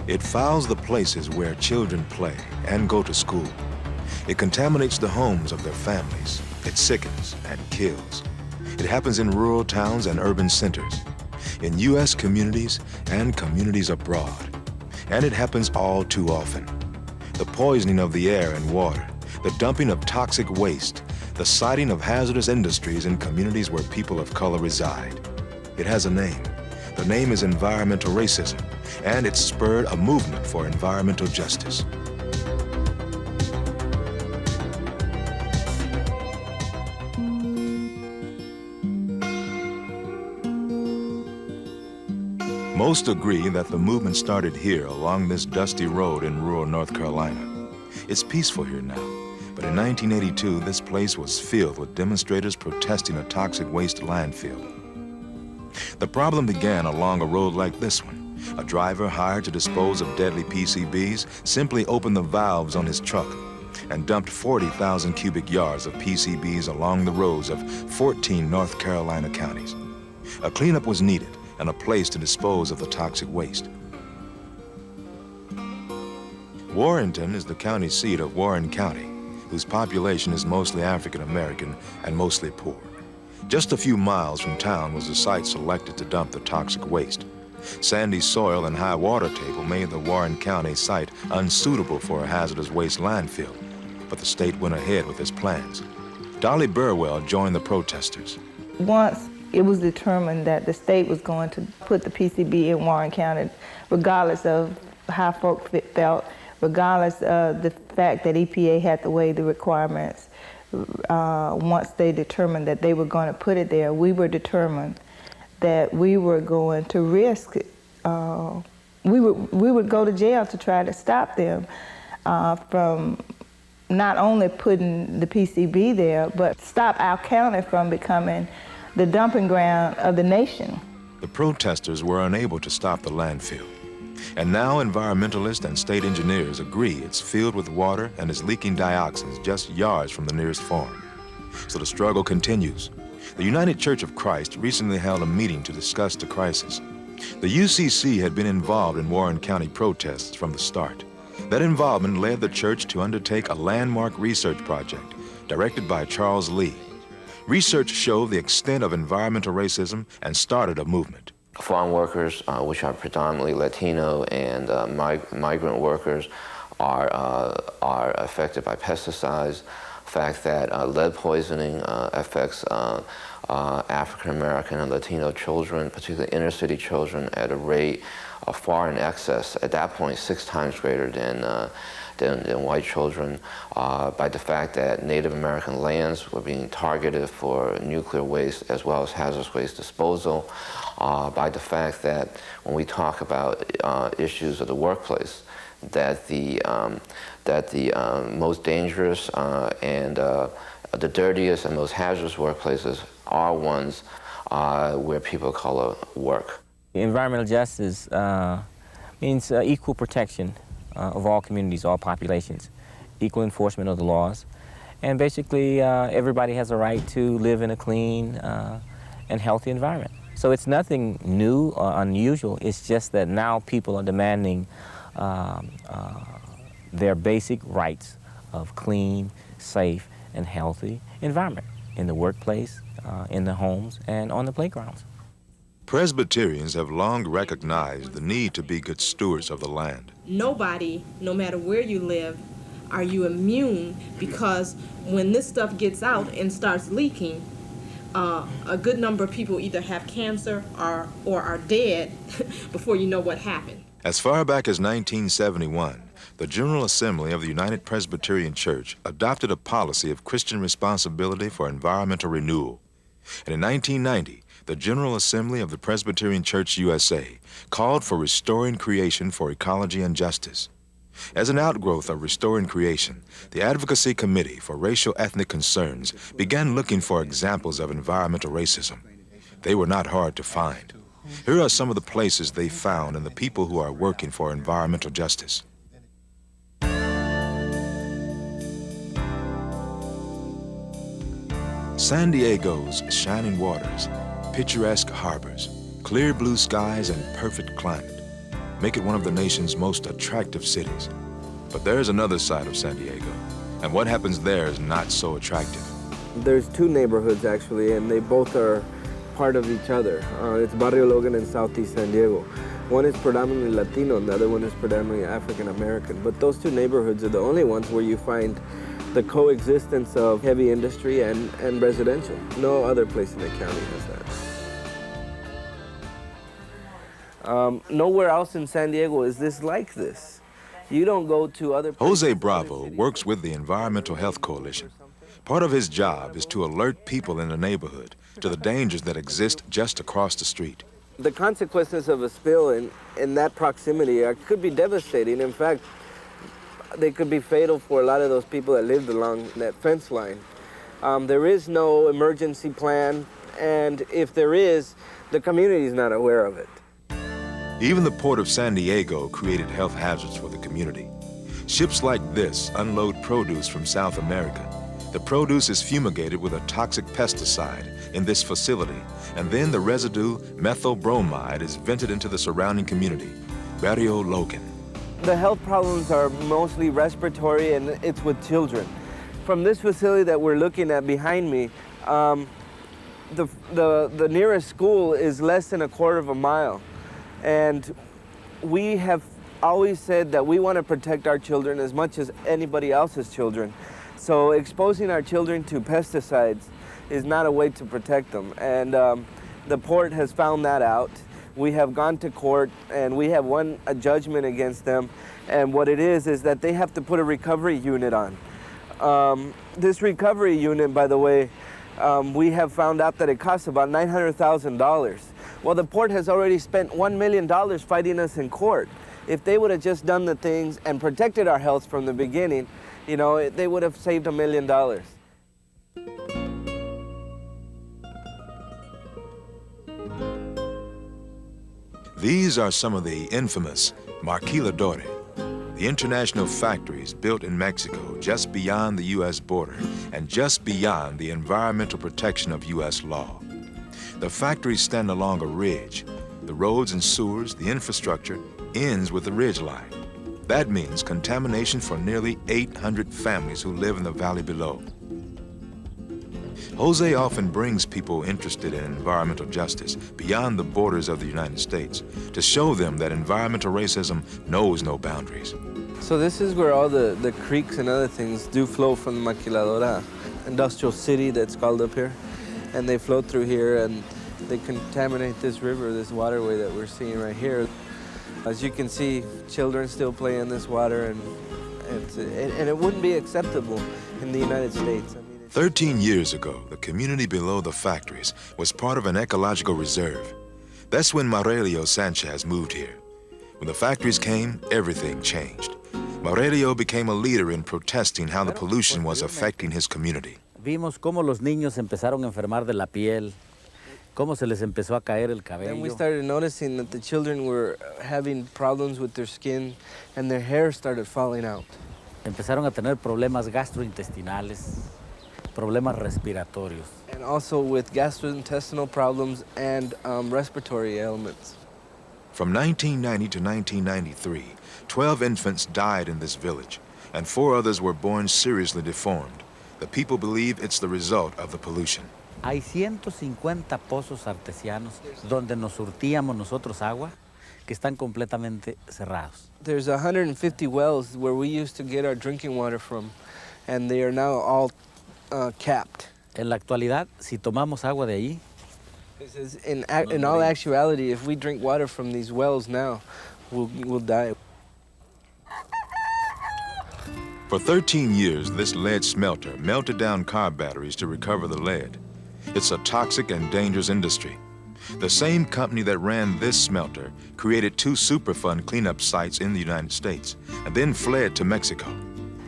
It fouls the places where children play and go to school. It contaminates the homes of their families. It sickens and kills. It happens in rural towns and urban centers, in U.S. communities and communities abroad. And it happens all too often. The poisoning of the air and water, the dumping of toxic waste, the siting of hazardous industries in communities where people of color reside. It has a name. The name is environmental racism, and it's spurred a movement for environmental justice. Most agree that the movement started here along this dusty road in rural North Carolina. It's peaceful here now, but in 1982, this place was filled with demonstrators protesting a toxic waste landfill. The problem began along a road like this one. A driver hired to dispose of deadly PCBs simply opened the valves on his truck and dumped 40,000 cubic yards of PCBs along the roads of 14 North Carolina counties. A cleanup was needed and a place to dispose of the toxic waste. Warrenton is the county seat of Warren County, whose population is mostly African American and mostly poor. Just a few miles from town was the site selected to dump the toxic waste. Sandy soil and high water table made the Warren County site unsuitable for a hazardous waste landfill, but the state went ahead with its plans. Dolly Burwell joined the protesters. Once it was determined that the state was going to put the PCB in Warren County, regardless of how folks felt, regardless of the fact that EPA had to weigh the requirements, once they determined that they were going to put it there, we were determined that we were going to risk, we would go to jail to try to stop them from not only putting the PCB there, but stop our county from becoming the dumping ground of the nation. The protesters were unable to stop the landfill. And now environmentalists and state engineers agree it's filled with water and is leaking dioxins just yards from the nearest farm. So the struggle continues. The United Church of Christ recently held a meeting to discuss the crisis. The UCC had been involved in Warren County protests from the start. That involvement led the church to undertake a landmark research project directed by Charles Lee. Research showed the extent of environmental racism and started a movement. Farm workers, which are predominantly Latino and migrant workers, are affected by pesticides. The fact that lead poisoning affects African American and Latino children, particularly inner city children, at a rate far in excess, at that point 6 times greater than white children, by the fact that Native American lands were being targeted for nuclear waste as well as hazardous waste disposal, by the fact that when we talk about issues of the workplace, that the most dangerous and the dirtiest and most hazardous workplaces are ones where people of color work. Environmental justice means equal protection of all communities, all populations, equal enforcement of the laws, and basically everybody has a right to live in a clean and healthy environment. So it's nothing new or unusual, it's just that now people are demanding their basic rights of clean, safe, and healthy environment in the workplace, in the homes, and on the playgrounds. Presbyterians have long recognized the need to be good stewards of the land. Nobody, no matter where you live, are you immune, because when this stuff gets out and starts leaking, a good number of people either have cancer or are dead before you know what happened. As far back as 1971, the General Assembly of the United Presbyterian Church adopted a policy of Christian responsibility for environmental renewal. And in 1990, the General Assembly of the Presbyterian Church USA called for restoring creation for ecology and justice. As an outgrowth of restoring creation, the Advocacy Committee for Racial Ethnic Concerns began looking for examples of environmental racism. They were not hard to find. Here are some of the places they found and the people who are working for environmental justice. San Diego's shining waters, picturesque harbors, clear blue skies, and perfect climate. make it one of the nation's most attractive cities. But there's another side of San Diego, and what happens there is not so attractive. There's two neighborhoods actually, and they both are part of each other. It's Barrio Logan and Southeast San Diego. One is predominantly Latino and the other one is predominantly African American. But those two neighborhoods are the only ones where you find the coexistence of heavy industry and residential. No other place in the county has that. Nowhere else in San Diego is this like this. You don't go to other places. Jose Bravo works with the Environmental Health Coalition. Part of his job is to alert people in the neighborhood to the dangers that exist just across the street. The consequences of a spill in that proximity could be devastating. In fact, they could be fatal for a lot of those people that lived along that fence line. There is no emergency plan, and if there is, the community is not aware of it. Even the Port of San Diego created health hazards for the community. Ships like this unload produce from South America. The produce is fumigated with a toxic pesticide in this facility, and then the residue, methyl bromide, is vented into the surrounding community, Barrio Logan. The health problems are mostly respiratory, and it's with children. From this facility that we're looking at behind me, the nearest school is less than a quarter of a mile. And we have always said that we want to protect our children as much as anybody else's children. So exposing our children to pesticides is not a way to protect them. And the port has found that out. We have gone to court and we have won a judgment against them. And what it is that they have to put a recovery unit on. This recovery unit, by the way, we have found out that it costs about $900,000. Well, the port has already spent $1 million fighting us in court. If they would have just done the things and protected our health from the beginning, you know, they would have saved $1 million. These are some of the infamous maquiladores, the international factories built in Mexico just beyond the U.S. border and just beyond the environmental protection of U.S. law. The factories stand along a ridge. The roads and sewers, the infrastructure, ends with the ridge line. That means contamination for nearly 800 families who live in the valley below. Jose often brings people interested in environmental justice beyond the borders of the United States to show them that environmental racism knows no boundaries. So this is where all the creeks and other things do flow from the Maquiladora industrial city that's called up here. And they flow through here and they contaminate this river, this waterway that we're seeing right here. As you can see, children still play in this water, and it wouldn't be acceptable in the United States. I mean, 13 years ago, the community below the factories was part of an ecological reserve. That's when Maurelio Sanchez moved here. When the factories came, everything changed. Maurelio became a leader in protesting how the pollution was affecting his community. Vimos cómo los niños empezaron a enfermar de la piel, cómo se les empezó a caer el cabello. Then we started noticing that the children were having problems with their skin and their hair started falling out. Empezaron a tener problemas gastrointestinales, problemas respiratorios. And also with gastrointestinal problems and respiratory ailments. From 1990 to 1993, 12 infants died in this village, and 4 others were born seriously deformed. The people believe it's the result of the pollution. Hay 150 pozos artesianos donde nos surtíamos nosotros agua que están completamente cerrados. There's 150 wells where we used to get our drinking water from, and they are now all capped. En la actualidad, si tomamos agua de ahí, in all actuality, if we drink water from these wells now, we'll die. For 13 years, this lead smelter melted down car batteries to recover the lead. It's a toxic and dangerous industry. The same company that ran this smelter created 2 Superfund cleanup sites in the United States and then fled to Mexico.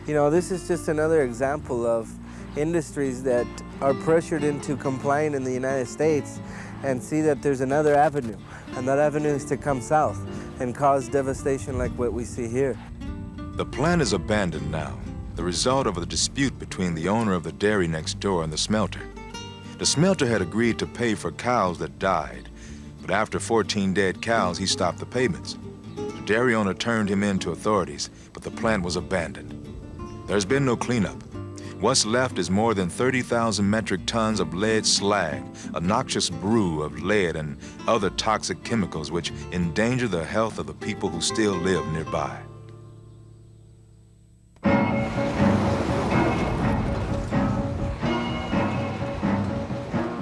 You know, this is just another example of industries that are pressured into complying in the United States and see that there's another avenue, and that avenue is to come south and cause devastation like what we see here. The plant is abandoned now, the result of a dispute between the owner of the dairy next door and the smelter. The smelter had agreed to pay for cows that died, but after 14 dead cows, he stopped the payments. dairy owner turned him in to authorities, but the plant was abandoned. There's been no cleanup. What's left is more than 30,000 metric tons of lead slag, a noxious brew of lead and other toxic chemicals which endanger the health of the people who still live nearby.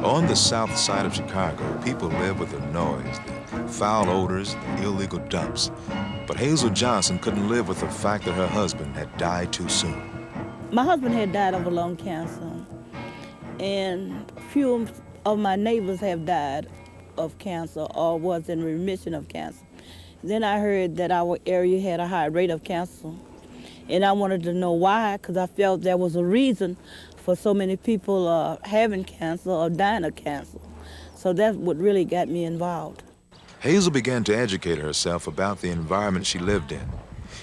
On the south side of Chicago, people live with the noise, the foul odors, the illegal dumps. But Hazel Johnson couldn't live with the fact that her husband had died too soon. My husband had died of a lung cancer, and a few of my neighbors have died of cancer or was in remission of cancer. Then I heard that our area had a high rate of cancer, and I wanted to know why, because I felt there was a reason for so many people having cancer or dying of cancer. So that's what really got me involved. Hazel began to educate herself about the environment she lived in.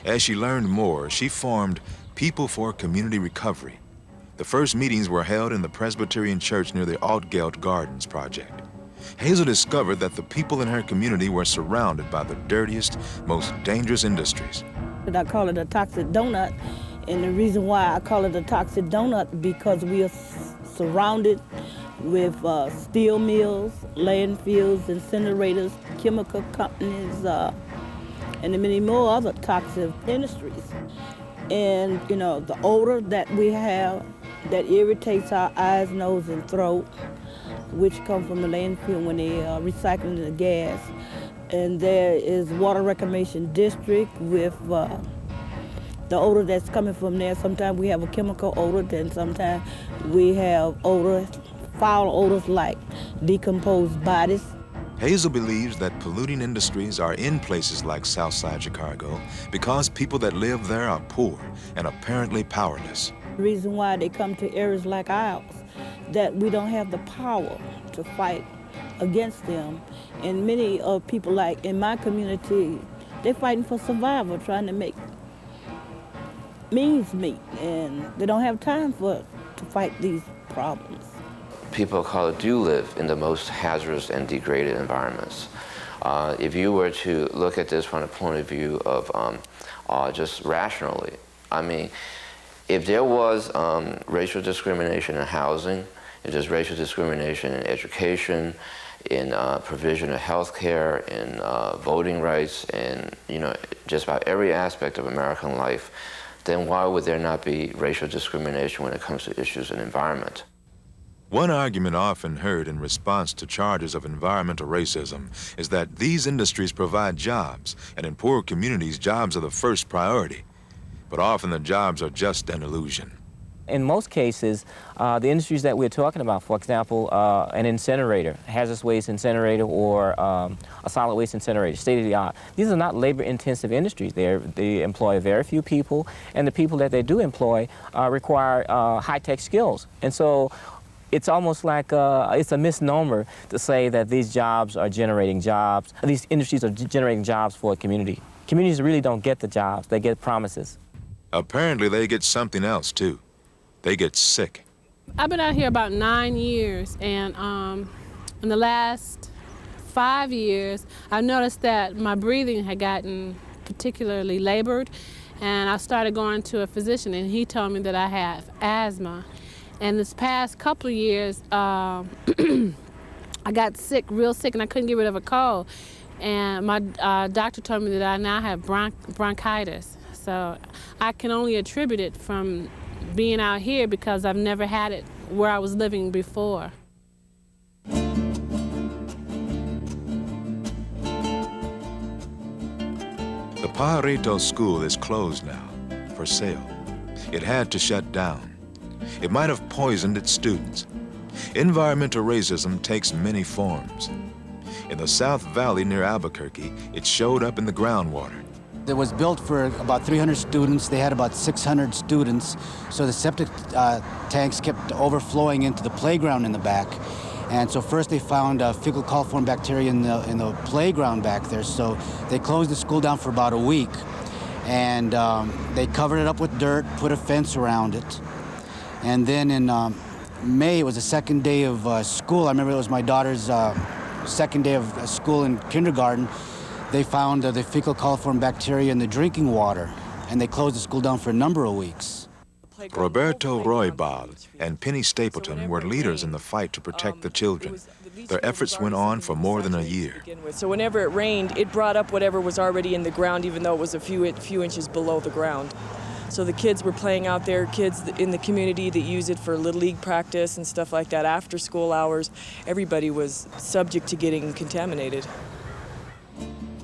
As she learned more, she formed People for Community Recovery. The first meetings were held in the Presbyterian Church near the Altgeld Gardens project. Hazel discovered that the people in her community were surrounded by the dirtiest, most dangerous industries. I call it a toxic donut, and the reason why I call it a toxic donut because we are surrounded with steel mills, landfills, incinerators, chemical companies, and many more other toxic industries. And, you know, the odor that we have that irritates our eyes, nose, and throat, which come from the landfill when they are recycling the gas. And there is water reclamation district with the odor that's coming from there. Sometimes we have a chemical odor, then sometimes we have odor, foul odors like decomposed bodies. Hazel believes that polluting industries are in places like Southside Chicago because people that live there are poor and apparently powerless. The reason why they come to areas like ours, that we don't have the power to fight against them. And many of people like in my community, they're fighting for survival, trying to make means meet, and they don't have time to fight these problems. People of color do live in the most hazardous and degraded environments. If you were to look at this from the point of view of just rationally, I mean, if there was racial discrimination in housing, if there's racial discrimination in education, in provision of health care, in voting rights, and just about every aspect of American life, then why would there not be racial discrimination when it comes to issues in environment? One argument often heard in response to charges of environmental racism is that these industries provide jobs, and in poor communities, jobs are the first priority. But often the jobs are just an illusion. In most cases, the industries that we're talking about, for example, an incinerator, hazardous waste incinerator, or a solid waste incinerator, state-of-the-art, these are not labor-intensive industries. They employ very few people, and the people that they do employ require high-tech skills. And so it's almost like it's a misnomer to say that these jobs are generating jobs, these industries are generating jobs for a community. Communities really don't get the jobs, they get promises. Apparently they get something else too. They get sick. I've been out here about 9 years, and in the last 5 years, I've noticed that my breathing had gotten particularly labored, and I started going to a physician, and he told me that I have asthma. And this past couple of years, I got sick, real sick, and I couldn't get rid of a cold. And my doctor told me that I now have bronchitis. So I can only attribute it from being out here because I've never had it where I was living before. The Pajarito School is closed now, for sale. It had to shut down. It might have poisoned its students. Environmental racism takes many forms. In the South Valley near Albuquerque, it showed up in the groundwater. It was built for about 300 students. They had about 600 students, so the septic tanks kept overflowing into the playground in the back. And so first they found fecal coliform bacteria in the playground back there, so they closed the school down for about a week. And they covered it up with dirt, put a fence around it. And then in May, it was the second day of school. I remember it was my daughter's second day of school in kindergarten. they found the fecal coliform bacteria in the drinking water, and they closed the school down for a number of weeks. Roberto Roybal and Penny Stapleton were leaders in the fight to protect the children. Their efforts went on for more than a year. So whenever it rained, it brought up whatever was already in the ground, even though it was a few inches below the ground. So the kids were playing out there, kids in the community that use it for Little League practice and stuff like that after school hours. Everybody was subject to getting contaminated.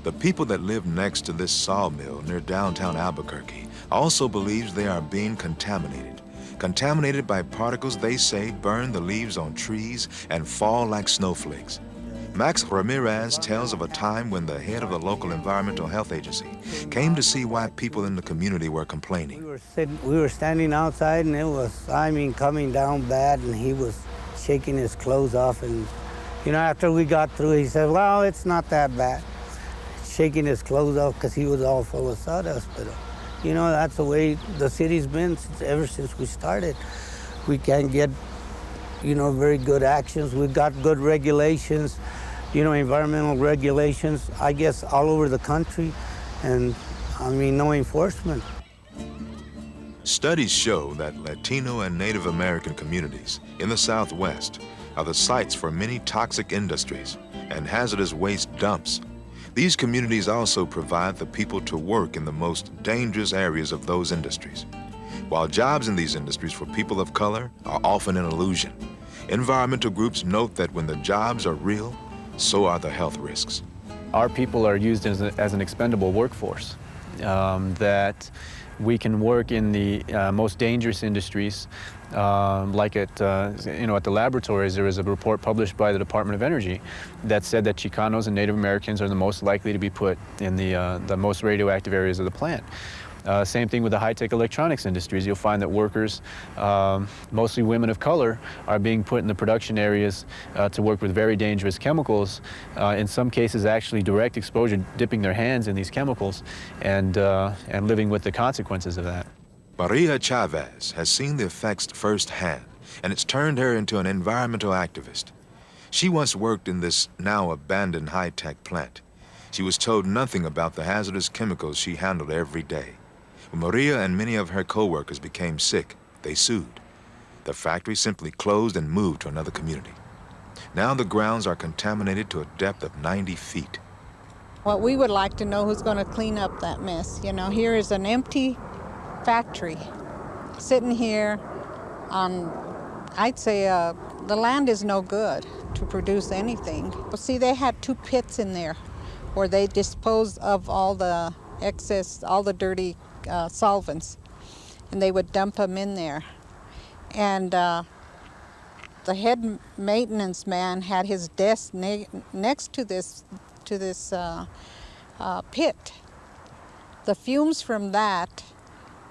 The people that live next to this sawmill near downtown Albuquerque also believes they are being contaminated by particles they say burn the leaves on trees and fall like snowflakes. Max Ramirez tells of a time when the head of the local environmental health agency came to see why people in the community were complaining. We were standing outside, and it was, coming down bad, and he was shaking his clothes off. And, after we got through, he said, well, it's not that bad. Shaking his clothes off because he was all full of sawdust. But, that's the way the city's been ever since we started. We can't get, very good actions. We've got good regulations, environmental regulations, I guess, all over the country. And, no enforcement. Studies show that Latino and Native American communities in the Southwest are the sites for many toxic industries and hazardous waste dumps. These communities also provide the people to work in the most dangerous areas of those industries. While jobs in these industries for people of color are often an illusion, environmental groups note that when the jobs are real, so are the health risks. Our people are used as an expendable workforce, that we can work in the most dangerous industries. Like at the laboratories, there was a report published by the Department of Energy that said that Chicanos and Native Americans are the most likely to be put in the most radioactive areas of the plant. Same thing with the high-tech electronics industries. You'll find that workers, mostly women of color, are being put in the production areas to work with very dangerous chemicals. In some cases, actually direct exposure, dipping their hands in these chemicals and living with the consequences of that. Maria Chavez has seen the effects firsthand, and it's turned her into an environmental activist. She once worked in this now abandoned high-tech plant. She was told nothing about the hazardous chemicals she handled every day. When Maria and many of her co-workers became sick, they sued. The factory simply closed and moved to another community. Now the grounds are contaminated to a depth of 90 feet. What we would like to know who's going to clean up that mess. Here is an empty factory sitting here on, I'd say, the land is no good to produce anything. See, they had 2 pits in there where they disposed of all the excess, all the dirty solvents, and they would dump them in there. And the head maintenance man had his desk next to this pit. The fumes from that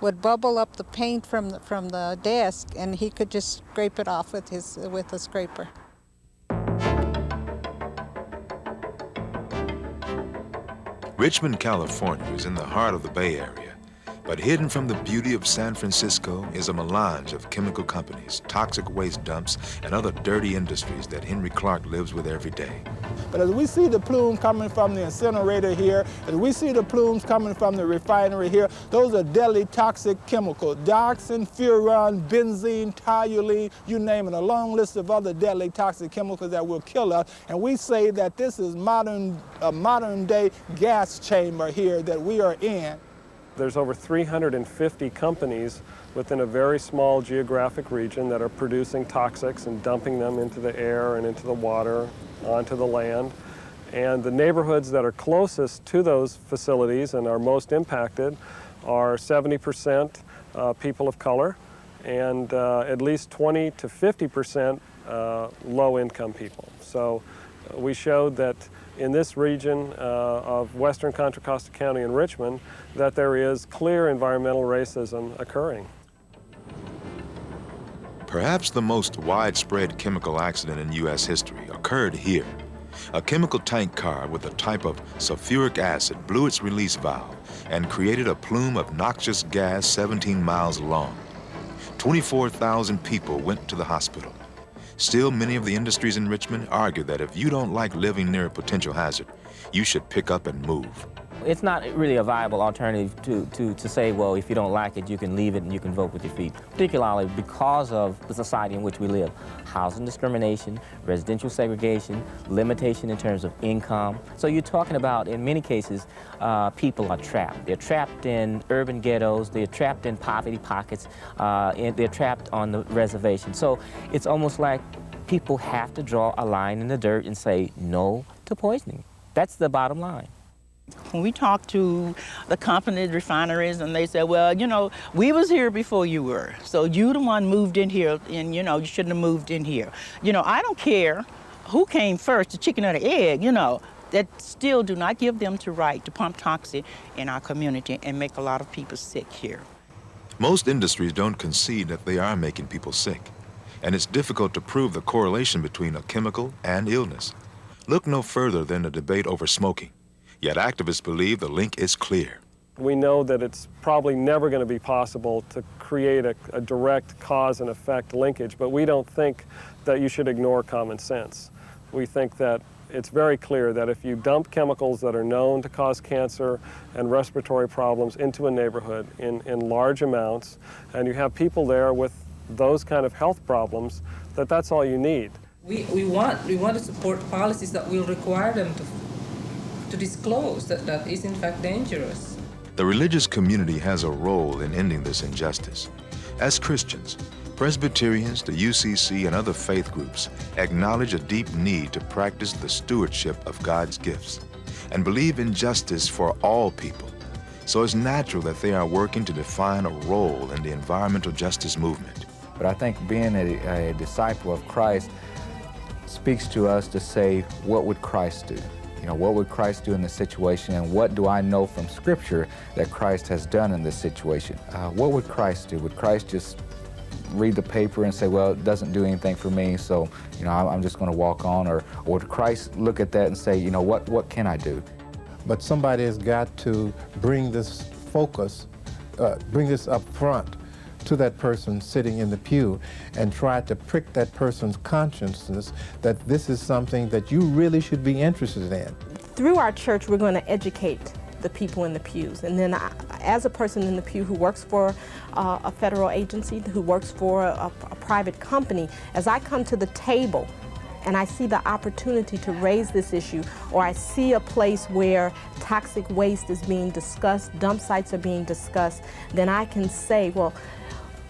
would bubble up the paint from the desk, and he could just scrape it off with a scraper. Richmond, California is in the heart of the Bay Area, but hidden from the beauty of San Francisco is a melange of chemical companies, toxic waste dumps, and other dirty industries that Henry Clark lives with every day. But as we see the plume coming from the incinerator here, as we see the plumes coming from the refinery here, those are deadly toxic chemicals. Dioxin, furan, benzene, toluene, you name it, a long list of other deadly toxic chemicals that will kill us. And we say that this is a modern day gas chamber here that we are in. There's over 350 companies within a very small geographic region that are producing toxics and dumping them into the air and into the water, onto the land. And the neighborhoods that are closest to those facilities and are most impacted are 70% people of color and at least 20 to 50% low-income people. So we showed that in this region of western Contra Costa County and Richmond that there is clear environmental racism occurring. Perhaps the most widespread chemical accident in U.S. history occurred here. A chemical tank car with a type of sulfuric acid blew its release valve and created a plume of noxious gas 17 miles long. 24,000 people went to the hospital. Still, many of the industries in Richmond argue that if you don't like living near a potential hazard, you should pick up and move. It's not really a viable alternative to say, well, if you don't like it, you can leave it and you can vote with your feet, particularly because of the society in which we live. Housing discrimination, residential segregation, limitation in terms of income. So you're talking about, in many cases, people are trapped. They're trapped in urban ghettos, they're trapped in poverty pockets, and they're trapped on the reservation. So it's almost like people have to draw a line in the dirt and say no to poisoning. That's the bottom line. When we talk to the company, refineries, and they say, well, you know, we was here before you were, so you the one moved in here, and, you know, you shouldn't have moved in here. You know, I don't care who came first, the chicken or the egg, you know, that still do not give them the right to pump toxic in our community and make a lot of people sick here. Most industries don't concede that they are making people sick, and it's difficult to prove the correlation between a chemical and illness. Look no further than the debate over smoking. Yet activists believe the link is clear. We know that it's probably never going to be possible to create a direct cause and effect linkage, but we don't think that you should ignore common sense. We think that it's very clear that if you dump chemicals that are known to cause cancer and respiratory problems into a neighborhood in large amounts, and you have people there with those kind of health problems, that's all you need. We want to support policies that will require them to disclose that is in fact dangerous. The religious community has a role in ending this injustice. As Christians, Presbyterians, the UCC, and other faith groups acknowledge a deep need to practice the stewardship of God's gifts and believe in justice for all people. So it's natural that they are working to define a role in the environmental justice movement. But I think being a disciple of Christ speaks to us to say, what would Christ do? You know, what would Christ do in this situation, and what do I know from Scripture that Christ has done in this situation? What would Christ do? Would Christ just read the paper and say, well, it doesn't do anything for me, so, you know, I'm just going to walk on? Or would Christ look at that and say, you know, what can I do? But somebody has got to bring this focus, bring this up front to that person sitting in the pew and try to prick that person's consciousness that this is something that you really should be interested in. Through our church, we're going to educate the people in the pews. And then as a person in the pew who works for a federal agency, who works for a private company, as I come to the table and I see the opportunity to raise this issue, or I see a place where toxic waste is being discussed, dump sites are being discussed, then I can say, well,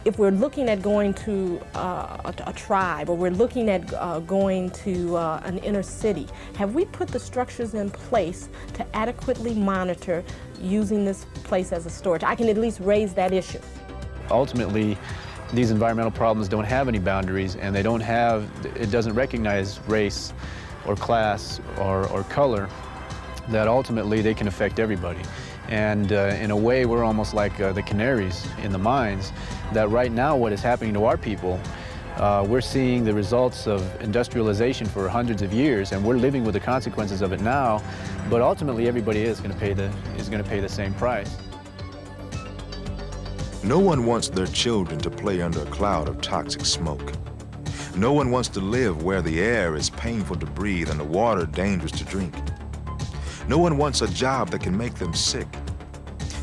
if we're looking at going to a tribe, or we're looking at going to an inner city, have we put the structures in place to adequately monitor using this place as a storage? I can at least raise that issue. Ultimately, these environmental problems don't have any boundaries, and it doesn't recognize race or class or color, that ultimately they can affect everybody. And in a way, we're almost like the canaries in the mines, that right now what is happening to our people, we're seeing the results of industrialization for hundreds of years, and we're living with the consequences of it now, but ultimately everybody is going to pay the same price. No one wants their children to play under a cloud of toxic smoke. No one wants to live where the air is painful to breathe and the water dangerous to drink. No one wants a job that can make them sick.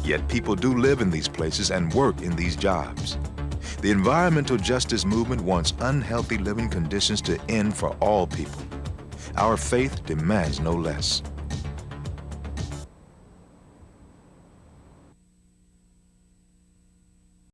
Yet people do live in these places and work in these jobs. The environmental justice movement wants unhealthy living conditions to end for all people. Our faith demands no less.